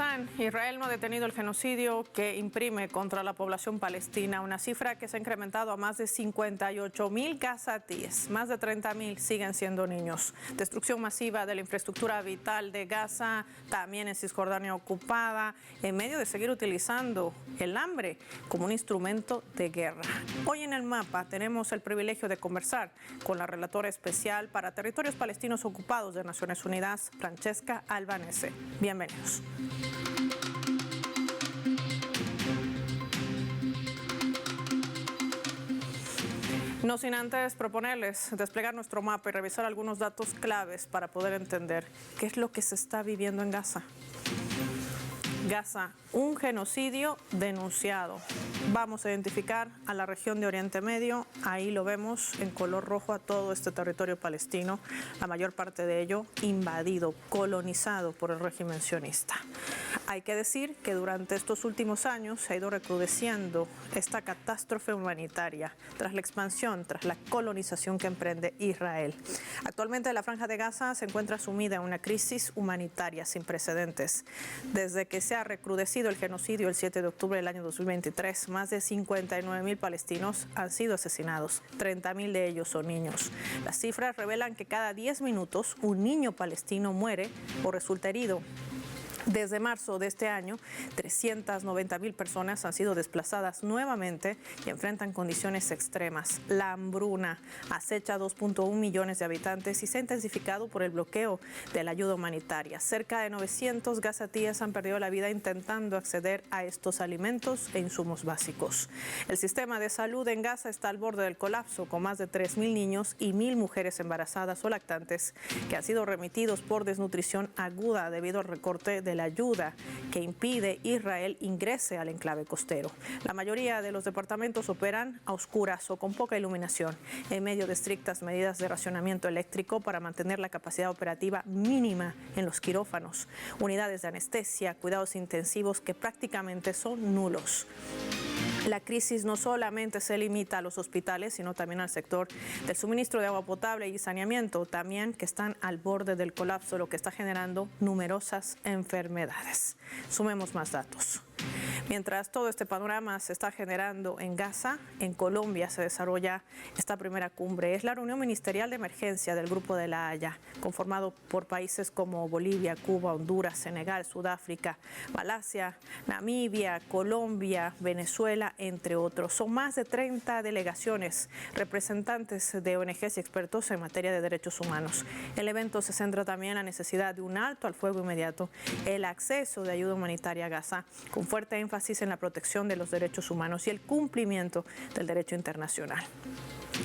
están? Israel no ha detenido el genocidio que imprime contra la población palestina, una cifra que se ha incrementado a más de 58.000 gazatíes. Más de 30.000 siguen siendo niños. Destrucción masiva de la infraestructura vital de Gaza, también en Cisjordania ocupada, en medio de seguir utilizando el hambre como un instrumento de guerra. Hoy en el mapa tenemos el privilegio de conversar con la relatora especial para territorios palestinos ocupados de Naciones Unidas, Francesca Albanese. Bienvenidos. No sin antes proponerles desplegar nuestro mapa y revisar algunos datos claves para poder entender qué es lo que se está viviendo en Gaza. Gaza, un genocidio denunciado. Vamos a identificar a la región de Oriente Medio, ahí lo vemos en color rojo a todo este territorio palestino, la mayor parte de ello invadido, colonizado por el régimen sionista. Hay que decir que durante estos últimos años se ha ido recrudeciendo esta catástrofe humanitaria tras la expansión, tras la colonización que emprende Israel. Actualmente la Franja de Gaza se encuentra sumida en una crisis humanitaria sin precedentes. Desde que se ha recrudecido el genocidio el 7 de octubre del año 2023, más de 59.000 palestinos han sido asesinados, 30.000 de ellos son niños. Las cifras revelan que cada 10 minutos un niño palestino muere o resulta herido. Desde marzo de este año, 390.000 personas han sido desplazadas nuevamente y enfrentan condiciones extremas. La hambruna acecha a 2.1 millones de habitantes y se ha intensificado por el bloqueo de la ayuda humanitaria. Cerca de 900 gazatíes han perdido la vida intentando acceder a estos alimentos e insumos básicos. El sistema de salud en Gaza está al borde del colapso, con más de 3.000 niños y 1.000 mujeres embarazadas o lactantes que han sido remitidos por desnutrición aguda debido al recorte de la ayuda que impide Israel ingrese al enclave costero. La mayoría de los departamentos operan a oscuras o con poca iluminación, en medio de estrictas medidas de racionamiento eléctrico para mantener la capacidad operativa mínima en los quirófanos, unidades de anestesia, cuidados intensivos que prácticamente son nulos. La crisis no solamente se limita a los hospitales, sino también al sector del suministro de agua potable y saneamiento, también que están al borde del colapso, lo que está generando numerosas enfermedades. Sumemos más datos. Mientras todo este panorama se está generando en Gaza, en Colombia se desarrolla esta primera cumbre. Es la reunión ministerial de emergencia del Grupo de la Haya, conformado por países como Bolivia, Cuba, Honduras, Senegal, Sudáfrica, Malasia, Namibia, Colombia, Venezuela, entre otros. Son más de 30 delegaciones, representantes de ONGs y expertos en materia de derechos humanos. El evento se centra también en la necesidad de un alto al fuego inmediato, el acceso de ayuda humanitaria a Gaza, con fuerte énfasis en la protección de los derechos humanos y el cumplimiento del derecho internacional.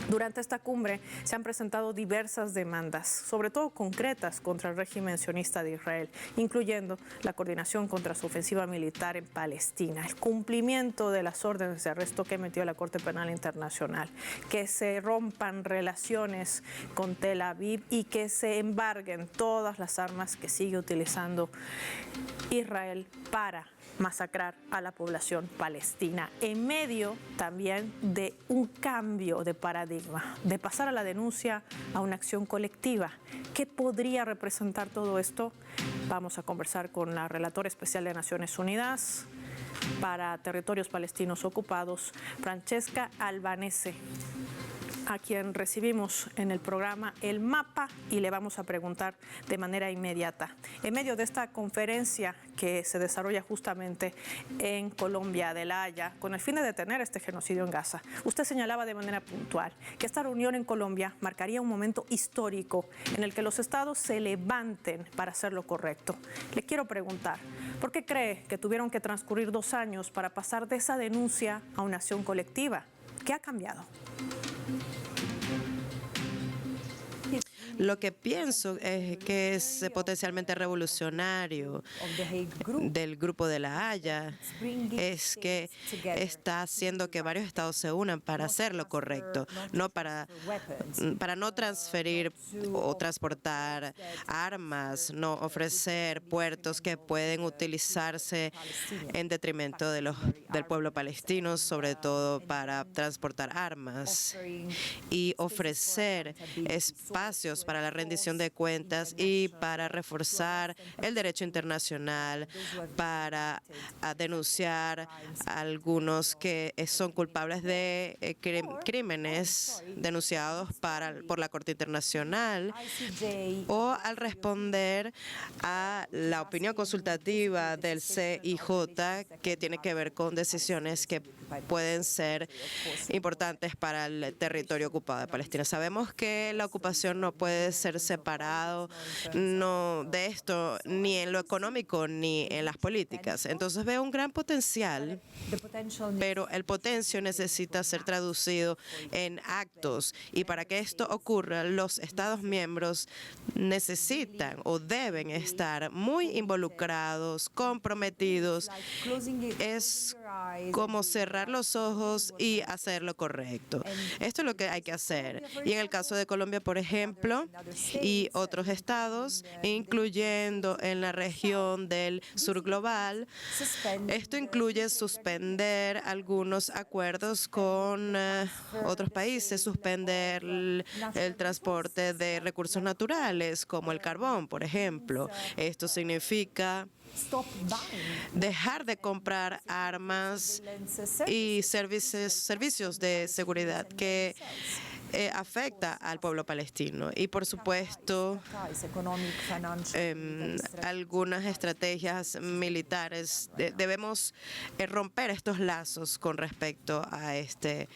Durante esta cumbre se han presentado diversas demandas, sobre todo concretas, contra el régimen sionista de Israel, incluyendo la coordinación contra su ofensiva militar en Palestina, el cumplimiento de las órdenes de arresto que emitió la Corte Penal Internacional, que se rompan relaciones con Tel Aviv y que se embarguen todas las armas que sigue utilizando Israel para masacrar a la población palestina, en medio también de un cambio de paradigma, de pasar a la denuncia a una acción colectiva. ¿Qué podría representar todo esto? Vamos a conversar con la relatora especial de Naciones Unidas para territorios palestinos ocupados, Francesca Albanese, a quien recibimos en el programa El Mapa y le vamos a preguntar de manera inmediata. En medio de esta conferencia que se desarrolla justamente en Colombia de La Haya, con el fin de detener este genocidio en Gaza, usted señalaba de manera puntual que esta reunión en Colombia marcaría un momento histórico en el que los estados se levanten para hacer lo correcto. Le quiero preguntar, ¿por qué cree que tuvieron que transcurrir 2 años para pasar de esa denuncia a una acción colectiva? ¿Qué ha cambiado? Lo que pienso es que es potencialmente revolucionario del Grupo de la Haya es que está haciendo que varios estados se unan para hacer lo correcto, no para no transferir o transportar armas, no ofrecer puertos que pueden utilizarse en detrimento del pueblo palestino, sobre todo para transportar armas, y ofrecer espacios para la rendición de cuentas y para reforzar el derecho internacional, para denunciar a algunos que son culpables de crímenes denunciados por la Corte Internacional, o al responder a la opinión consultativa del CIJ, que tiene que ver con decisiones que pueden ser importantes para el territorio ocupado de Palestina. Sabemos que la ocupación no puede ser separado de esto, ni en lo económico ni en las políticas. Entonces veo un gran potencial, pero el potencial necesita ser traducido en actos, y para que esto ocurra, los Estados miembros necesitan o deben estar muy involucrados, comprometidos. Es como cerrar los ojos y hacer lo correcto. Esto es lo que hay que hacer. Y en el caso de Colombia, por ejemplo, y otros estados, incluyendo en la región del sur global, esto incluye suspender algunos acuerdos con otros países, suspender el transporte de recursos naturales, como el carbón, por ejemplo. Esto significa dejar de comprar armas y servicios de seguridad que afecta al pueblo palestino. Y por supuesto, algunas estrategias militares. Debemos romper estos lazos con respecto a este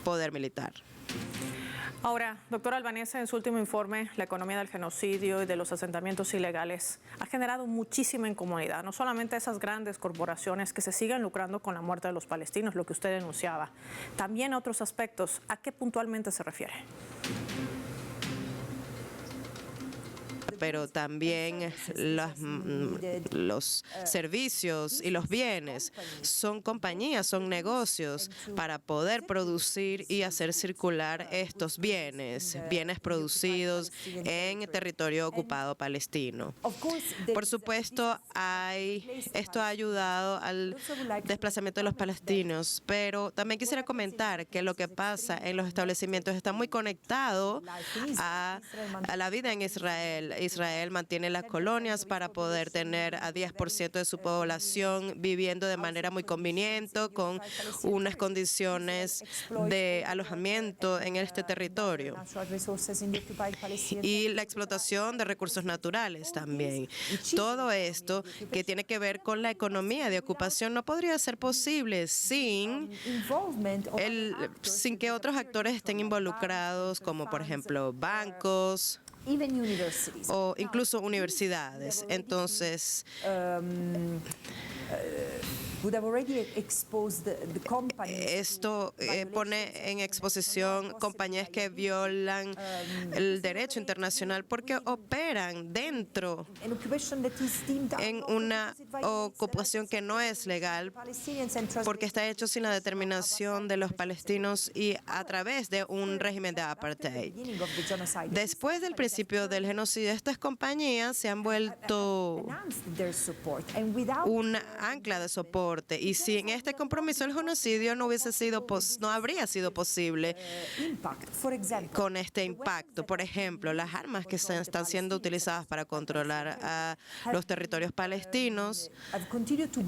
poder militar. Ahora, doctora Albanese, en su último informe, la economía del genocidio y de los asentamientos ilegales ha generado muchísima incomodidad, no solamente a esas grandes corporaciones que se siguen lucrando con la muerte de los palestinos, lo que usted denunciaba, también a otros aspectos. ¿A qué puntualmente se refiere? Pero también los servicios y los bienes. Son compañías, son negocios para poder producir y hacer circular estos bienes producidos en territorio ocupado palestino. Por supuesto, esto ha ayudado al desplazamiento de los palestinos, pero también quisiera comentar que lo que pasa en los establecimientos está muy conectado a la vida en Israel. Israel mantiene las colonias para poder tener a 10% de su población viviendo de manera muy conveniente, con unas condiciones de alojamiento en este territorio. Y la explotación de recursos naturales también. Todo esto que tiene que ver con la economía de ocupación no podría ser posible sin que otros actores estén involucrados, como por ejemplo bancos, o incluso universidades. Entonces, esto pone en exposición compañías que violan el derecho internacional porque operan dentro en una ocupación que no es legal, porque está hecho sin la determinación de los palestinos y a través de un régimen de apartheid. Después del principio del genocidio, estas compañías se han vuelto un ancla de soporte. Y sin este compromiso, el genocidio no habría sido posible con este impacto. Por ejemplo, las armas que están siendo utilizadas para controlar a los territorios palestinos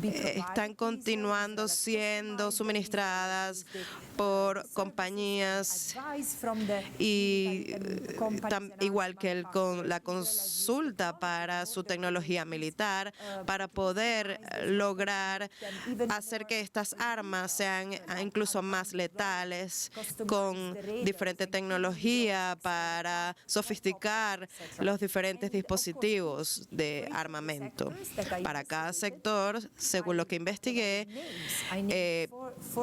están continuando siendo suministradas por compañías, y igual que con la consulta para su tecnología militar, para poder lograr hacer que estas armas sean incluso más letales, con diferente tecnología para sofisticar los diferentes dispositivos de armamento. Para cada sector, según lo que investigué,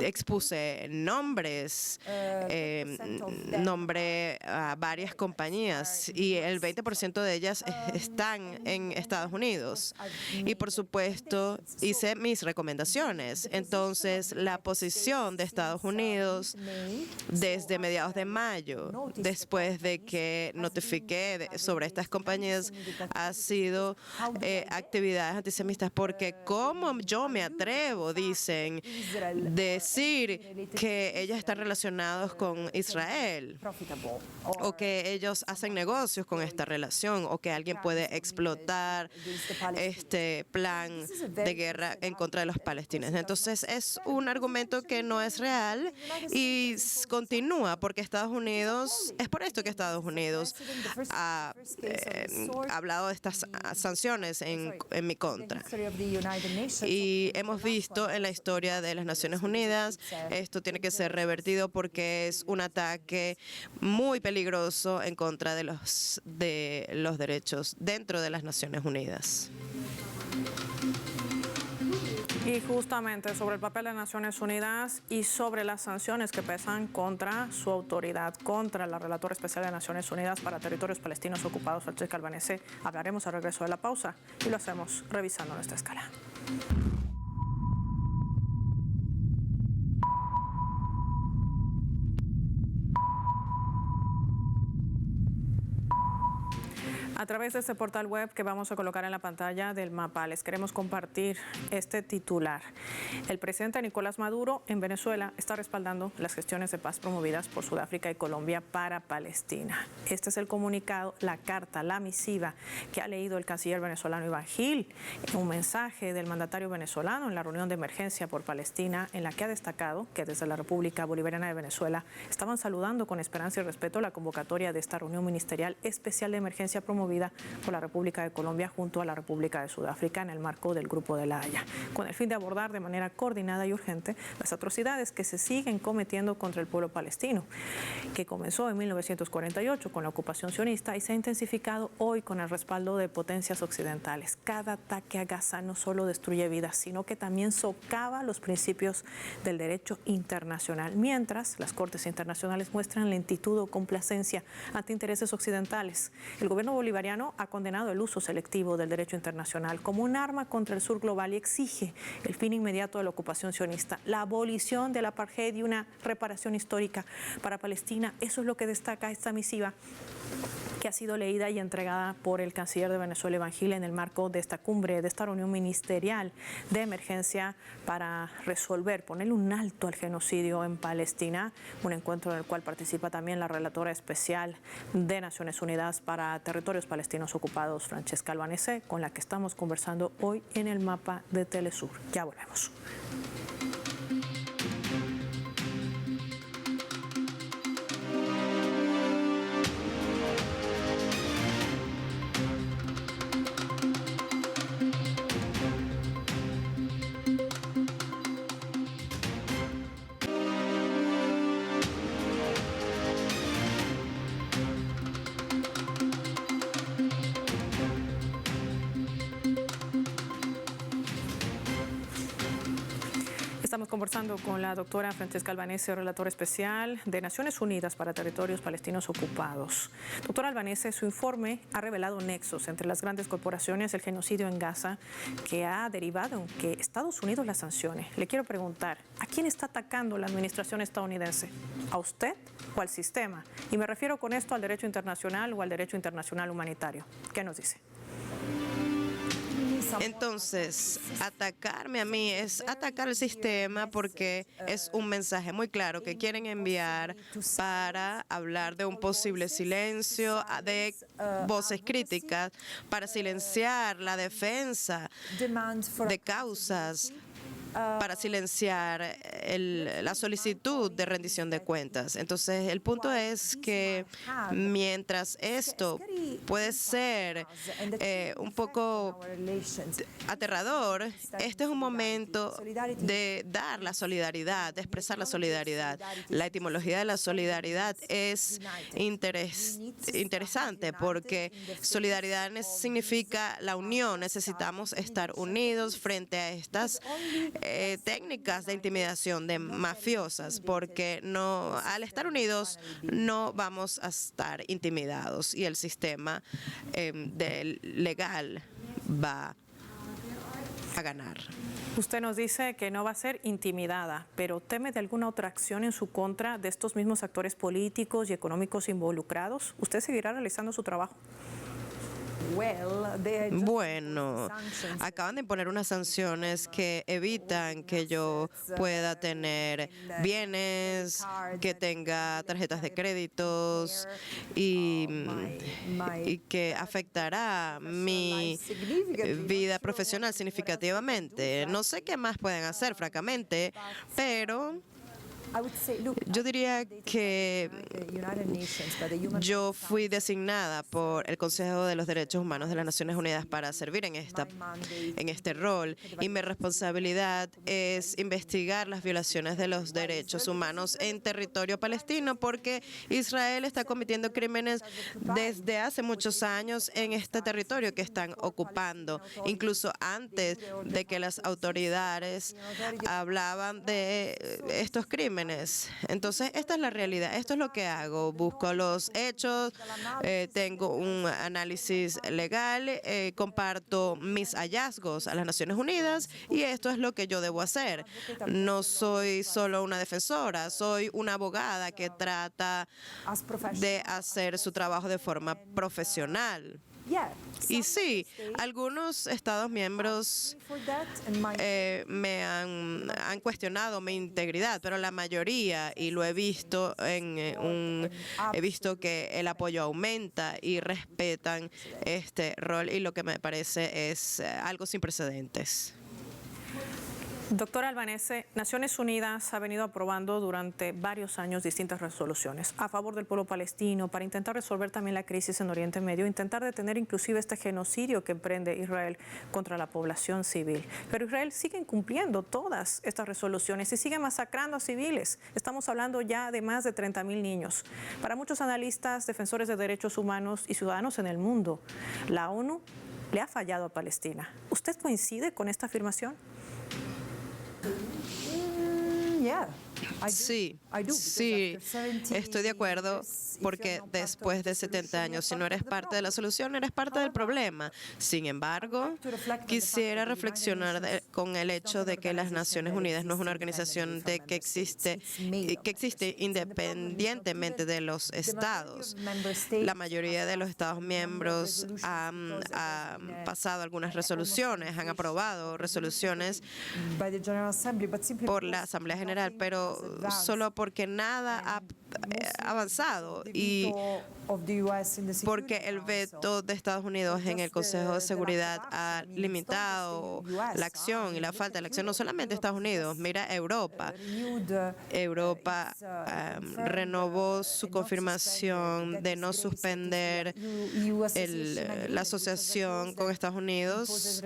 expuse nombres, nombré a varias compañías, y el 20% de ellas están en Estados Unidos. Y por supuesto, hice mis recomendaciones. Entonces, la posición de Estados Unidos desde mediados de mayo, después de que notifiqué sobre estas compañías, ha sido actividades antisemitas, porque ¿cómo yo me atrevo, dicen, decir que ellos están relacionados con Israel o que ellos hacen negocios con esta relación o que alguien puede explotar este plan de guerra en contra de los palestinos? Entonces es un argumento que no es real y continúa, porque Estados Unidos, es por esto que Estados Unidos ha hablado de estas sanciones en mi contra. Y hemos visto en la historia de las Naciones Unidas, esto tiene que ser revertido porque es un ataque muy peligroso en contra de los derechos dentro de las Naciones Unidas. Y justamente sobre el papel de Naciones Unidas y sobre las sanciones que pesan contra su autoridad, contra la relatora especial de Naciones Unidas para territorios palestinos ocupados, Francesca Albanese, hablaremos al regreso de la pausa y lo hacemos revisando nuestra escala. A través de este portal web que vamos a colocar en la pantalla del mapa, les queremos compartir este titular. El presidente Nicolás Maduro en Venezuela está respaldando las gestiones de paz promovidas por Sudáfrica y Colombia para Palestina. Este es el comunicado, la carta, la misiva que ha leído el canciller venezolano Iván Gil, un mensaje del mandatario venezolano en la reunión de emergencia por Palestina, en la que ha destacado que desde la República Bolivariana de Venezuela estaban saludando con esperanza y respeto la convocatoria de esta reunión ministerial especial de emergencia promovida por la República de Colombia junto a la República de Sudáfrica en el marco del Grupo de La Haya, con el fin de abordar de manera coordinada y urgente las atrocidades que se siguen cometiendo contra el pueblo palestino, que comenzó en 1948 con la ocupación sionista y se ha intensificado hoy con el respaldo de potencias occidentales. Cada ataque a Gaza no solo destruye vidas, sino que también socava los principios del derecho internacional, mientras las cortes internacionales muestran lentitud o complacencia ante intereses occidentales. El gobierno bolivariano ha condenado el uso selectivo del derecho internacional como un arma contra el sur global y exige el fin inmediato de la ocupación sionista, la abolición del apartheid y una reparación histórica para Palestina. Eso es lo que destaca esta misiva, que ha sido leída y entregada por el canciller de Venezuela, Iván Gil, en el marco de esta cumbre, de esta reunión ministerial de emergencia para resolver, ponerle un alto al genocidio en Palestina, un encuentro en el cual participa también la relatora especial de Naciones Unidas para territorios palestinos ocupados, Francesca Albanese, con la que estamos conversando hoy en el mapa de Telesur. Ya volvemos. Estamos conversando con la doctora Francesca Albanese, relatora especial de Naciones Unidas para territorios palestinos ocupados. Doctora Albanese, su informe ha revelado nexos entre las grandes corporaciones, el genocidio en Gaza, que ha derivado en que Estados Unidos las sancione. Le quiero preguntar, ¿a quién está atacando la administración estadounidense? ¿A usted o al sistema? Y me refiero con esto al derecho internacional o al derecho internacional humanitario. ¿Qué nos dice? Entonces, atacarme a mí es atacar el sistema, porque es un mensaje muy claro que quieren enviar para hablar de un posible silencio de voces críticas, para silenciar la defensa de causas, para silenciar la solicitud de rendición de cuentas. Entonces, el punto es que mientras esto puede ser un poco aterrador, este es un momento de dar la solidaridad, de expresar la solidaridad. La etimología de la solidaridad es interesante, porque solidaridad significa la unión. Necesitamos estar unidos frente a estas técnicas de intimidación de mafiosas, porque no, al estar unidos no vamos a estar intimidados y el sistema legal va a ganar. Usted nos dice que no va a ser intimidada, pero ¿teme de alguna otra acción en su contra de estos mismos actores políticos y económicos involucrados? ¿Usted seguirá realizando su trabajo? Bueno, acaban de imponer unas sanciones que evitan que yo pueda tener bienes, que tenga tarjetas de créditos y que afectará mi vida profesional significativamente. No sé qué más pueden hacer, francamente, pero yo diría que yo fui designada por el Consejo de los Derechos Humanos de las Naciones Unidas para servir en este rol, y mi responsabilidad es investigar las violaciones de los derechos humanos en territorio palestino, porque Israel está cometiendo crímenes desde hace muchos años en este territorio que están ocupando, incluso antes de que las autoridades hablaban de estos crímenes. Entonces, esta es la realidad, esto es lo que hago, busco los hechos, tengo un análisis legal, comparto mis hallazgos a las Naciones Unidas, y esto es lo que yo debo hacer. No soy solo una defensora, soy una abogada que trata de hacer su trabajo de forma profesional. Y sí, algunos Estados miembros me han cuestionado mi integridad, pero la mayoría, y lo he visto he visto que el apoyo aumenta y respetan este rol, y lo que me parece es algo sin precedentes. Doctora Albanese, Naciones Unidas ha venido aprobando durante varios años distintas resoluciones a favor del pueblo palestino para intentar resolver también la crisis en Oriente Medio, intentar detener inclusive este genocidio que emprende Israel contra la población civil. Pero Israel sigue incumpliendo todas estas resoluciones y sigue masacrando a civiles. Estamos hablando ya de más de 30.000 niños. Para muchos analistas, defensores de derechos humanos y ciudadanos en el mundo, la ONU le ha fallado a Palestina. ¿Usted coincide con esta afirmación? Sí, estoy de acuerdo, porque después de 70 años, si no eres parte de la solución, eres parte del problema. Sin embargo, quisiera reflexionar con el hecho de que las Naciones Unidas no es una organización que existe independientemente de los estados. La mayoría de los estados miembros han pasado algunas resoluciones, han aprobado resoluciones por la Asamblea General, pero solo porque nada ha avanzado, y porque el veto de Estados Unidos en el Consejo de Seguridad ha limitado la acción y la falta de la acción, no solamente Estados Unidos, mira Europa. Europa renovó su confirmación de no suspender la asociación con Estados Unidos,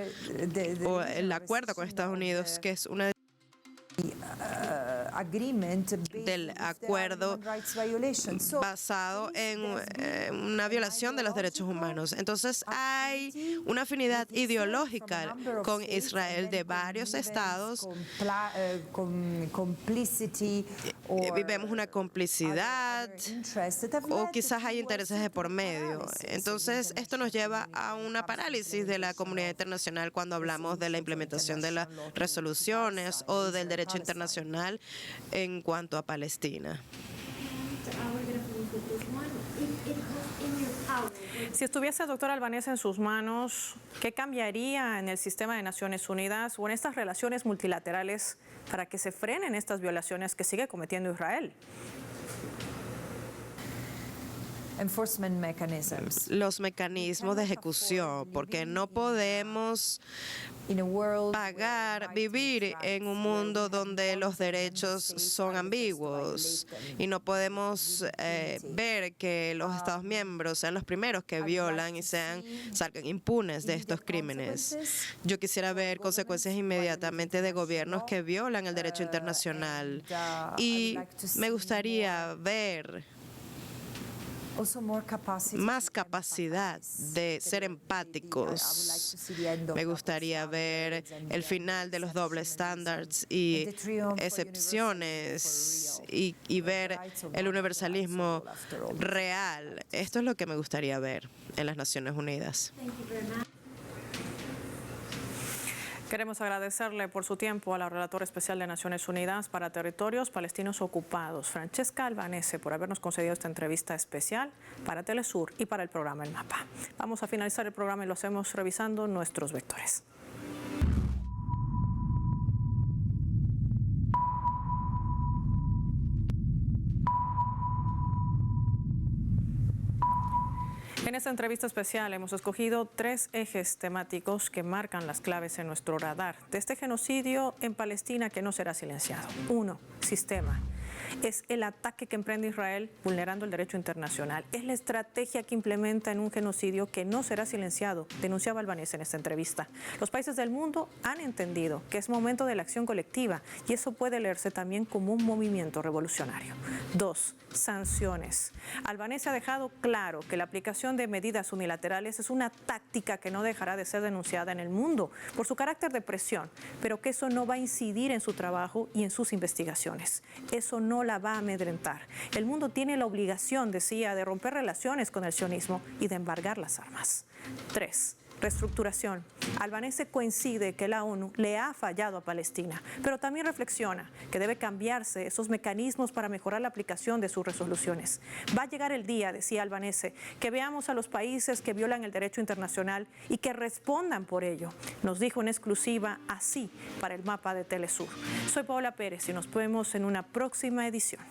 o el acuerdo con Estados Unidos, que es una del acuerdo basado en una violación de los derechos humanos. Entonces hay una afinidad ideológica con Israel de varios estados. Vivimos una complicidad, o quizás hay intereses de por medio. Entonces esto nos lleva a una parálisis de la comunidad internacional cuando hablamos de la implementación de las resoluciones o del derecho internacional en cuanto a Palestina. Si estuviese, doctora Albanese, en sus manos, ¿qué cambiaría en el sistema de Naciones Unidas o en estas relaciones multilaterales para que se frenen estas violaciones que sigue cometiendo Israel? Los mecanismos de ejecución, porque no podemos vivir en un mundo donde los derechos son ambiguos, y no podemos ver que los Estados miembros sean los primeros que violan y salgan impunes de estos crímenes. Yo quisiera ver consecuencias inmediatamente de gobiernos que violan el derecho internacional, y me gustaría ver más capacidad de ser empáticos. Me gustaría ver el final de los dobles estándares y excepciones, y ver el universalismo real. Esto es lo que me gustaría ver en las Naciones Unidas. Queremos agradecerle por su tiempo a la relatora especial de Naciones Unidas para Territorios Palestinos Ocupados, Francesca Albanese, por habernos concedido esta entrevista especial para Telesur y para el programa El Mapa. Vamos a finalizar el programa y lo hacemos revisando nuestros vectores. En esta entrevista especial hemos escogido 3 ejes temáticos que marcan las claves en nuestro radar de este genocidio en Palestina que no será silenciado. 1. Sistema. Es el ataque que emprende Israel vulnerando el derecho internacional. Es la estrategia que implementa en un genocidio que no será silenciado, denunciaba Albanese en esta entrevista. Los países del mundo han entendido que es momento de la acción colectiva y eso puede leerse también como un movimiento revolucionario. 2. Sanciones. Albanese ha dejado claro que la aplicación de medidas unilaterales es una táctica que no dejará de ser denunciada en el mundo por su carácter de presión, pero que eso no va a incidir en su trabajo y en sus investigaciones. Eso no la va a amedrentar. El mundo tiene la obligación, decía, de romper relaciones con el sionismo y de embargar las armas. 3. Reestructuración. Albanese coincide que la ONU le ha fallado a Palestina, pero también reflexiona que debe cambiarse esos mecanismos para mejorar la aplicación de sus resoluciones. Va a llegar el día, decía Albanese, que veamos a los países que violan el derecho internacional y que respondan por ello. Nos dijo en exclusiva así para el Mapa de Telesur. Soy Paola Pérez y nos vemos en una próxima edición.